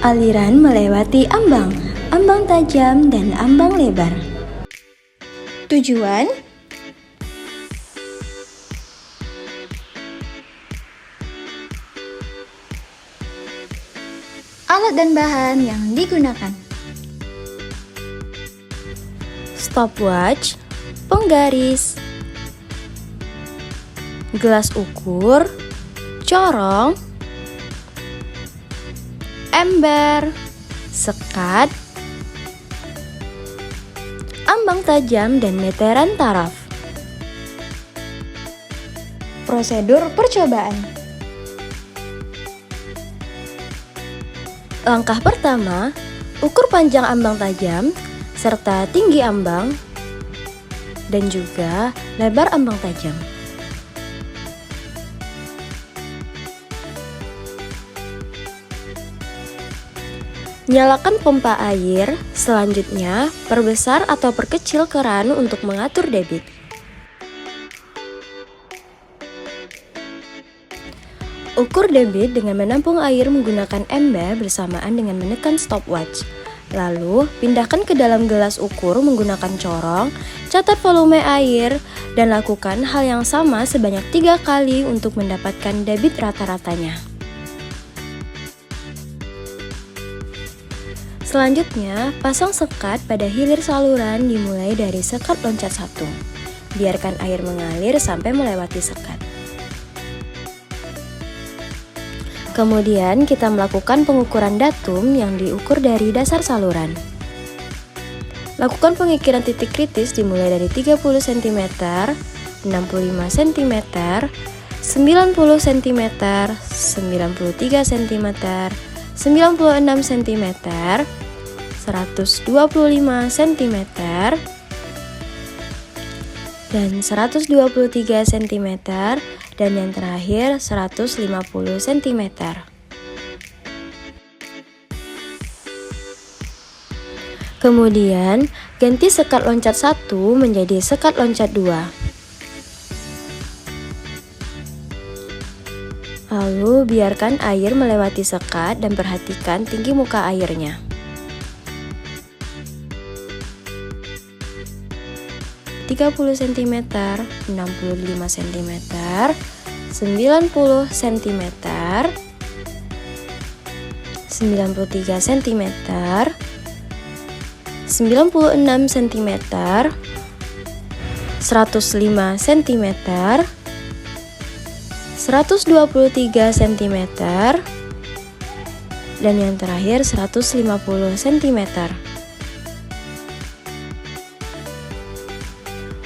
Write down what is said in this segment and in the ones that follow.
Aliran melewati ambang, ambang tajam dan ambang lebar. Tujuan: alat dan bahan yang digunakan: stopwatch, penggaris, gelas ukur, corong, ember, sekat, ambang tajam, dan meteran taraf. Prosedur percobaan. Langkah pertama, ukur panjang ambang tajam serta tinggi ambang dan juga lebar ambang tajam. Nyalakan pompa air, selanjutnya perbesar atau perkecil keran untuk mengatur debit. Ukur debit dengan menampung air menggunakan ember bersamaan dengan menekan stopwatch. Lalu, pindahkan ke dalam gelas ukur menggunakan corong, catat volume air, dan lakukan hal yang sama sebanyak 3 kali untuk mendapatkan debit rata-ratanya. Selanjutnya, pasang sekat pada hilir saluran dimulai dari sekat loncat 1. Biarkan air mengalir sampai melewati sekat. Kemudian kita melakukan pengukuran datum yang diukur dari dasar saluran. Lakukan pengukuran titik kritis dimulai dari 30 cm, 65 cm, 90 cm, 93 cm, 96 cm, 125 cm, dan 123 cm, dan yang terakhir 150 cm. Kemudian, ganti sekat loncat 1 menjadi sekat loncat 2. Lalu, biarkan air melewati sekat dan perhatikan tinggi muka airnya. (30 cm, 65 cm, 90 cm, 93 cm, 96 cm, 105 cm, 123 cm, dan yang terakhir 150 cm.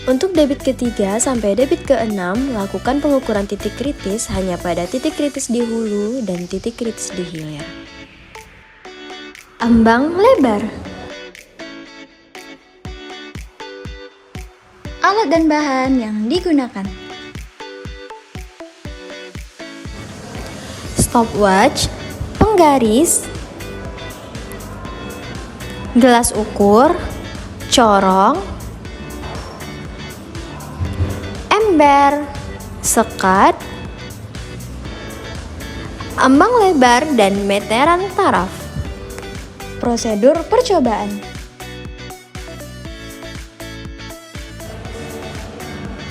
Untuk debit ketiga sampai debit ke-6, lakukan pengukuran titik kritis hanya pada titik kritis di hulu dan titik kritis di hilir. Ambang lebar. Alat dan bahan yang digunakan: stopwatch, penggaris, gelas ukur, corong, ember, sekat, ambang lebar, dan meteran taraf. Prosedur percobaan.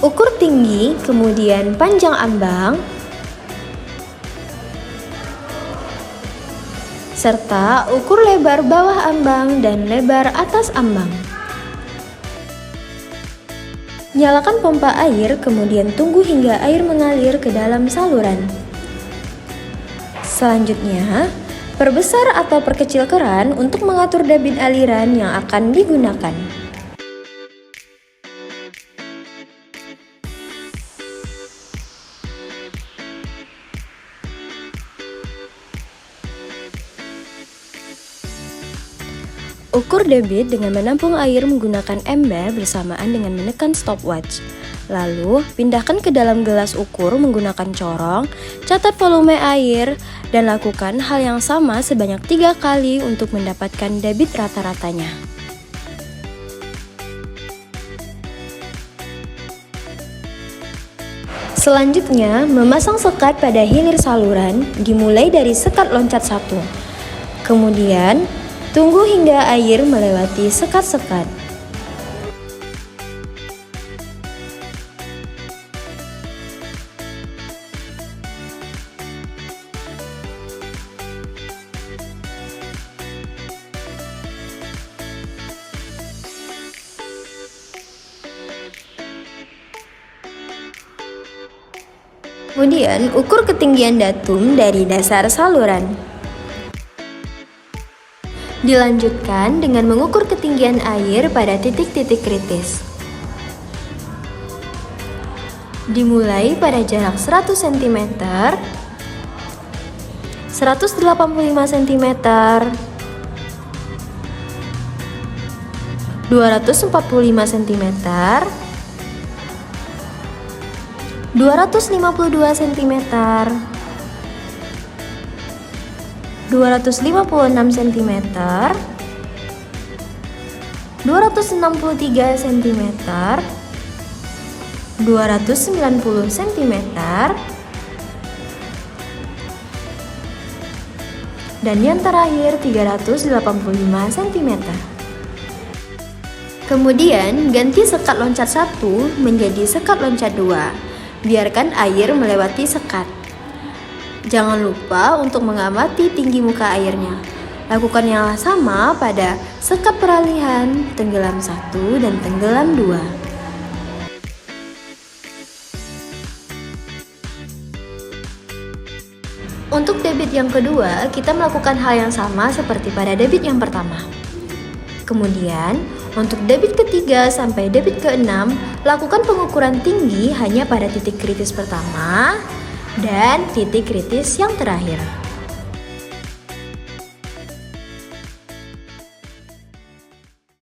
Ukur tinggi, kemudian panjang ambang, serta ukur lebar bawah ambang dan lebar atas ambang. Nyalakan pompa air, kemudian tunggu hingga air mengalir ke dalam saluran. Selanjutnya, perbesar atau perkecil keran untuk mengatur debit aliran yang akan digunakan. Ukur debit dengan menampung air menggunakan ember bersamaan dengan menekan stopwatch. Lalu, pindahkan ke dalam gelas ukur menggunakan corong, catat volume air, dan lakukan hal yang sama sebanyak 3 kali untuk mendapatkan debit rata-ratanya. Selanjutnya, memasang sekat pada hilir saluran dimulai dari sekat loncat 1. Kemudian, tunggu hingga air melewati sekat-sekat. Kemudian, ukur ketinggian datum dari dasar saluran. Dilanjutkan dengan mengukur ketinggian air pada titik-titik kritis. Dimulai pada jarak 100 cm, 185 cm, 245 cm, 252 cm, 256 cm, 263 cm, 290 cm, dan yang terakhir 385 cm. Kemudian ganti sekat loncat 1 menjadi sekat loncat 2. Biarkan air melewati sekat. Jangan lupa untuk mengamati tinggi muka airnya. Lakukan yang sama pada sekat peralihan tenggelam 1 dan tenggelam 2. Untuk debit yang kedua, kita melakukan hal yang sama seperti pada debit yang pertama. Kemudian, untuk debit ketiga sampai debit keenam, lakukan pengukuran tinggi hanya pada titik kritis pertama dan titik kritis yang terakhir.